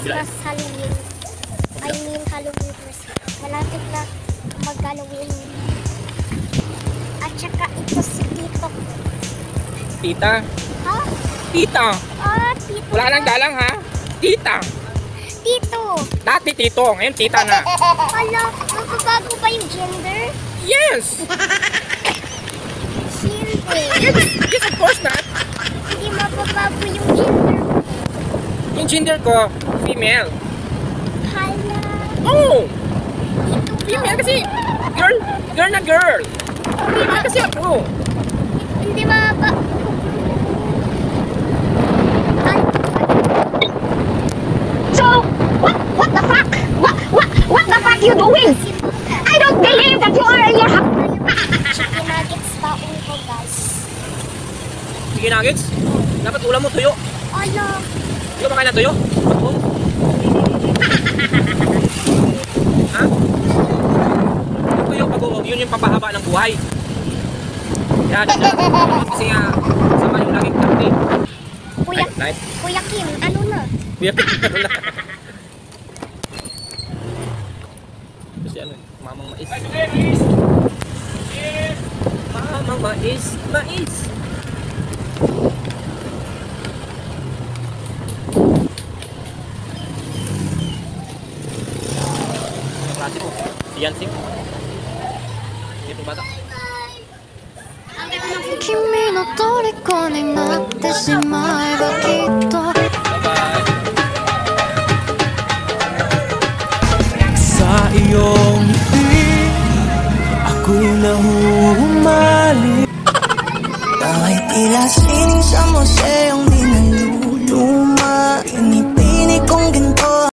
Christmas, Halloween. I mean Halloween, Christmas. Malapit na mag-Halloween. At saka ito si Tito. Tita? Ha? Tita! Ah, Tito. Wala nang dalang ha? Tita! Tito. Dati Tito, ngayon Tita na. Hala, magbabago ba yung gender? Yes! Hindi. Yes, of course not. Hindi mababago yung gender ko. Yung gender ko, female. Hala. Oh! Ito ka. Female kasi, girl na girl. Female kasi ako. Hindi mababago. So, what the fuck? What the fuck you doing? I don't believe that you are in your house. Chicken nuggets baon ko, guys. Sige nuggets, dapat ulam mo tuyo. Hala. Hindi ka makain ng tuyo? Bagoong. Ha? Yung tuyo bagoong, yun yung pampahaba ng buhay. Yan, kasi nga, sama yung laging karne. Kuya Kim, ano na? Kuya Kim, ano na? Kasi ano, mamang mais. Mamang mais. Ang klase ko, si Yansing. Itong bata. 君の虜になってしまえばきっと Sa iyong ngiti ako'y nahuhumali. Kahit tila sining sa